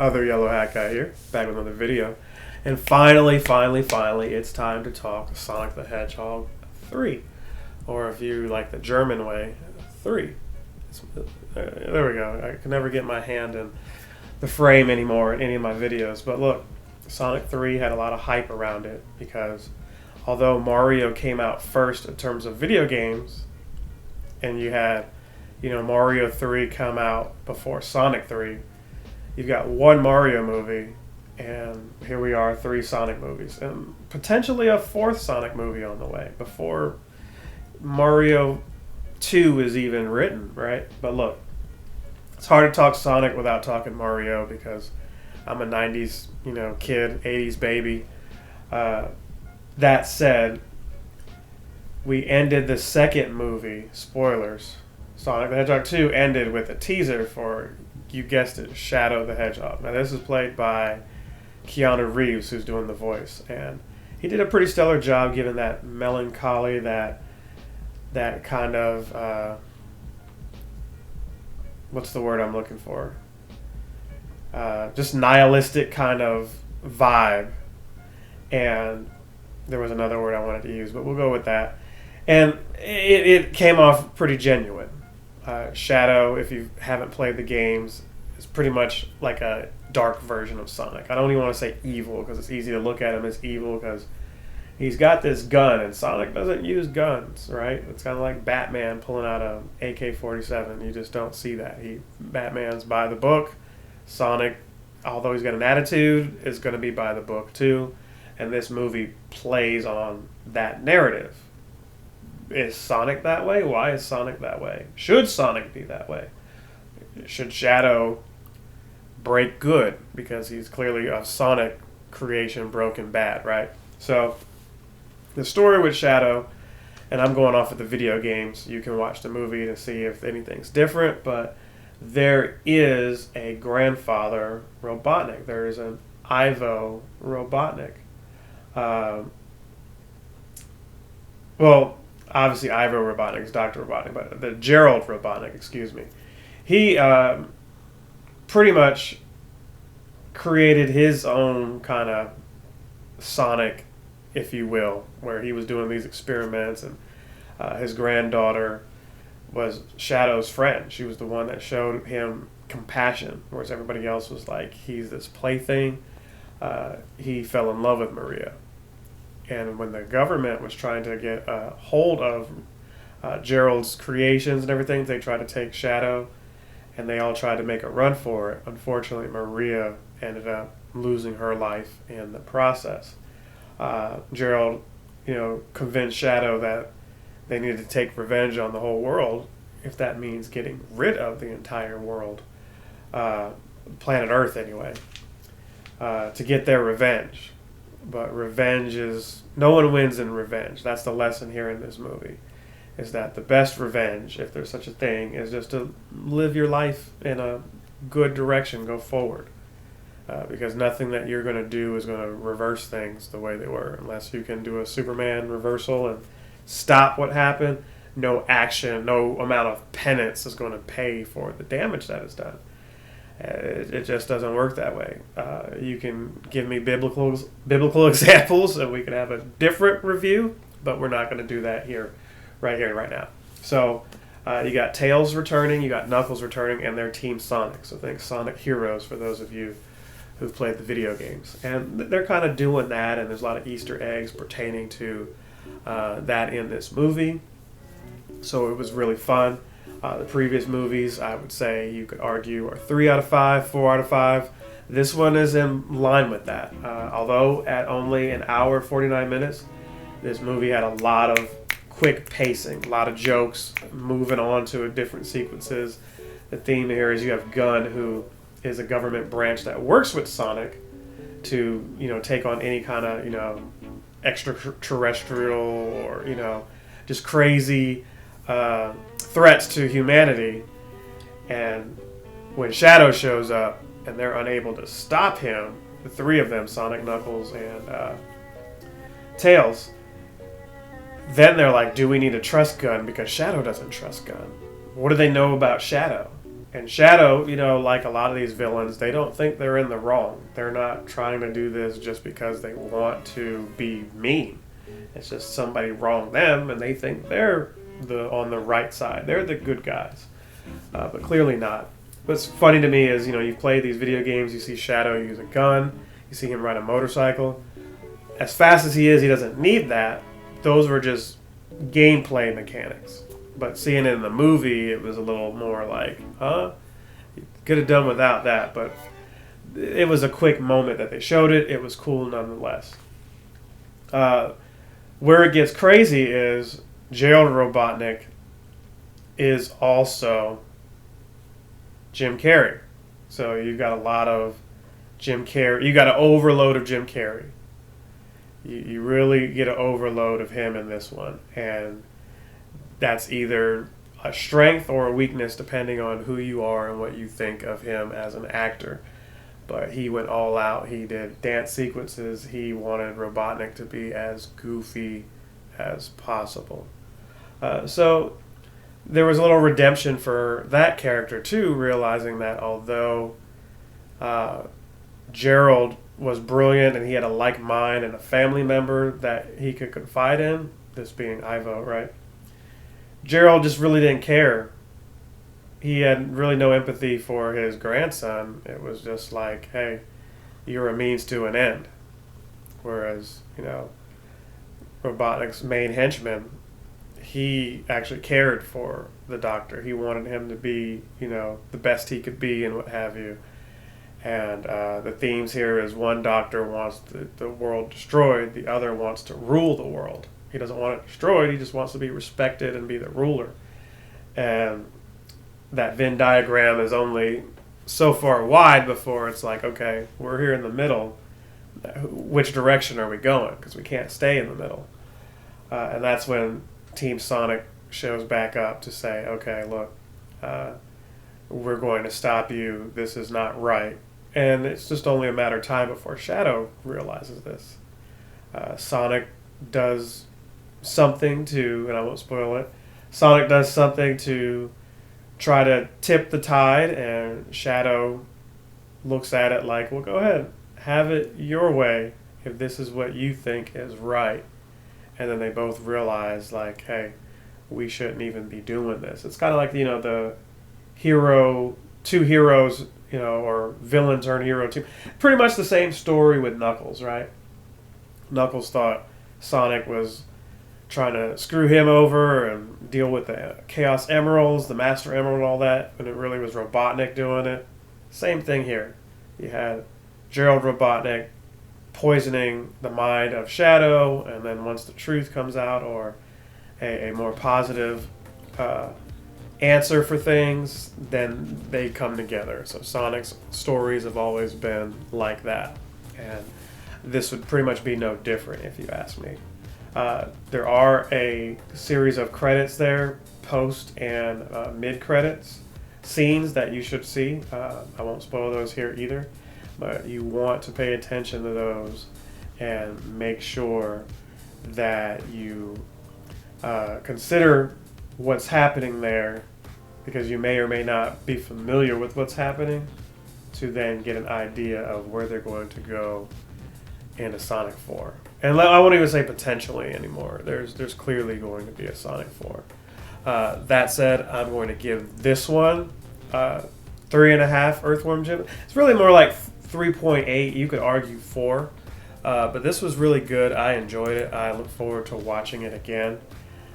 Other Yellow Hat Guy here, back with another video. And finally, it's time to talk Sonic the Hedgehog 3. Or if you like the German way, 3. There we go. I can never get my hand in the frame anymore in any of my videos. But look, Sonic 3 had a lot of hype around it because although Mario came out first in terms of video games, and you had, Mario 3 come out before Sonic 3, you've got one Mario movie, and here we are, 3 Sonic movies, and potentially a 4th Sonic movie on the way before Mario 2 is even written, right? But look, it's hard to talk Sonic without talking Mario because I'm a 90s, kid, 80s baby. That said, we ended the second movie, spoilers, Sonic the Hedgehog 2 ended with a teaser for, you guessed it, Shadow the Hedgehog. Now this is played by Keanu Reeves, who's doing the voice, and he did a pretty stellar job given that melancholy, that kind of, what's the word I'm looking for? Just nihilistic kind of vibe. And there was another word I wanted to use, but we'll go with that. And it came off pretty genuine. Shadow, if you haven't played the games, is pretty much like a dark version of Sonic. I don't even want to say evil because it's easy to look at him as evil because he's got this gun, and Sonic doesn't use guns, right? It's kind of like Batman pulling out a AK-47. You just don't see that. Batman's by the book. Sonic, although he's got an attitude, is going to be by the book too. And this movie plays on that narrative. Is Sonic that way? Why is Sonic that way? Should Sonic be that way? Should Shadow break good? Because he's clearly a Sonic creation broken bad, right? So, the story with Shadow, and I'm going off of the video games, you can watch the movie to see if anything's different, but there is a grandfather Robotnik. There is an Ivo Robotnik. Well, obviously Ivo Robotnik is Dr. Robotnik, but the Gerald Robotnik, excuse me. He pretty much created his own kind of Sonic, if you will, where he was doing these experiments, and his granddaughter was Shadow's friend. She was the one that showed him compassion, whereas everybody else was like, he's this plaything. He fell in love with Maria. And when the government was trying to get a hold of Gerald's creations and everything, they tried to take Shadow, and they all tried to make a run for it. Unfortunately, Maria ended up losing her life in the process. Gerald, convinced Shadow that they needed to take revenge on the whole world, if that means getting rid of the entire world, planet Earth anyway, to get their revenge. But revenge is, no one wins in revenge. That's the lesson here in this movie, is that the best revenge, if there's such a thing, is just to live your life in a good direction, go forward. Because nothing that you're going to do is going to reverse things the way they were. Unless you can do a Superman reversal and stop what happened, no action, no amount of penance is going to pay for the damage that is done. It just doesn't work that way. You can give me biblical examples, and we can have a different review, but we're not going to do that right now. So you got Tails returning, you got Knuckles returning, and their Team Sonic. So think Sonic Heroes for those of you who've played the video games. And they're kind of doing that, and there's a lot of Easter eggs pertaining to that in this movie. So it was really fun. The previous movies, I would say you could argue, are 3 out of 5, 4 out of 5. This one is in line with that. Although at only an hour, 49 minutes, this movie had a lot of quick pacing, a lot of jokes, moving on to different sequences. The theme here is you have Gunn, who is a government branch that works with Sonic to, take on any kind of, extraterrestrial or, just crazy threats to humanity. And when Shadow shows up and they're unable to stop him, the 3 of them, Sonic, Knuckles, and Tails, then they're like, do we need to trust Gunn? Because Shadow doesn't trust Gunn. What do they know about Shadow? And Shadow, like a lot of these villains, they don't think they're in the wrong. They're not trying to do this just because they want to be mean. It's just somebody wronged them, and they think they're on the right side. They're the good guys, but clearly not. What's funny to me is, you play these video games, you see Shadow use a gun, you see him ride a motorcycle. As fast as he is, he doesn't need that. Those were just gameplay mechanics. But seeing it in the movie, it was a little more like, huh? You could have done without that, but it was a quick moment that they showed it. It was cool nonetheless. Where it gets crazy is Gerald Robotnik is also Jim Carrey. So you've got a lot of Jim Carrey. You got an overload of Jim Carrey. You really get an overload of him in this one. And that's either a strength or a weakness depending on who you are and what you think of him as an actor. But he went all out. He did dance sequences. He wanted Robotnik to be as goofy as possible. So there was a little redemption for that character too, realizing that although Gerald was brilliant and he had a like mind and a family member that he could confide in, this being Ivo, right? Gerald just really didn't care. He had really no empathy for his grandson. It was just like, hey, you're a means to an end. Whereas, Robotnik's main henchman, he actually cared for the doctor. He wanted him to be, the best he could be and what have you. And the themes here is one doctor wants the world destroyed, the other wants to rule the world. He doesn't want it destroyed, he just wants to be respected and be the ruler. And that Venn diagram is only so far wide before it's like, okay, we're here in the middle. Which direction are we going? Because we can't stay in the middle. And that's when Team Sonic shows back up to say, okay, look, we're going to stop you. This is not right. And it's just only a matter of time before Shadow realizes this. Sonic does something to, and I won't spoil it, Sonic does something to try to tip the tide, and Shadow looks at it like, well, go ahead, have it your way if this is what you think is right. And then they both realize, like, hey, we shouldn't even be doing this. It's kind of like, the two heroes, or villain turn hero team. Pretty much the same story with Knuckles, right? Knuckles thought Sonic was trying to screw him over and deal with the Chaos Emeralds, the Master Emerald, and all that, when it really was Robotnik doing it. Same thing here. You had Gerald Robotnik poisoning the mind of Shadow, and then once the truth comes out, or a more positive answer for things, then they come together. So Sonic's stories have always been like that, and this would pretty much be no different if you ask me. There are a series of credits there, post and mid-credits scenes that you should see. I won't spoil those here either, but you want to pay attention to those and make sure that you consider what's happening there, because you may or may not be familiar with what's happening, to then get an idea of where they're going to go into Sonic 4. And I won't even say potentially anymore. There's clearly going to be a Sonic 4. That said, I'm going to give this one 3.5 Earthworm Jim. It's really more like 3.8. You could argue 4. But this was really good. I enjoyed it. I look forward to watching it again.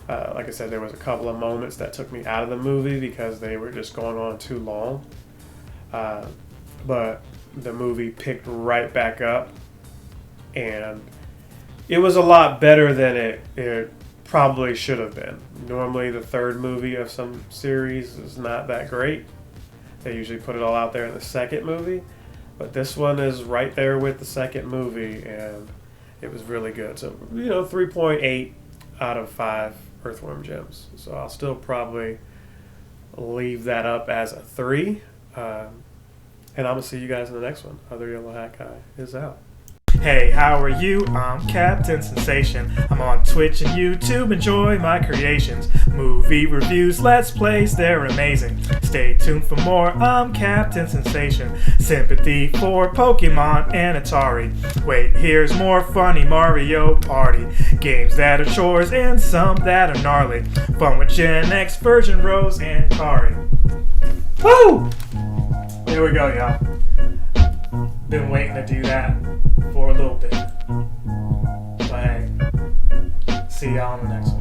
Like I said, there was a couple of moments that took me out of the movie because they were just going on too long. But the movie picked right back up, and it was a lot better than it probably should have been. Normally the third movie of some series is not that great. They usually put it all out there in the second movie. But this one is right there with the second movie, and it was really good. So, 3.8 out of 5 Earthworm Gems. So I'll still probably leave that up as a 3. And I'm going to see you guys in the next one. Other Yellow Hat Guy is out. Hey, how are you? I'm Captain Sensation. I'm on Twitch and YouTube, enjoy my creations. Movie reviews, let's plays, they're amazing. Stay tuned for more, I'm Captain Sensation. Sympathy for Pokemon and Atari. Wait, here's more funny Mario Party. Games that are chores and some that are gnarly. Fun with Gen X version Rose and Kari. Woo! There we go, y'all. Been waiting to do that for a little bit. But hey, see y'all on the next one.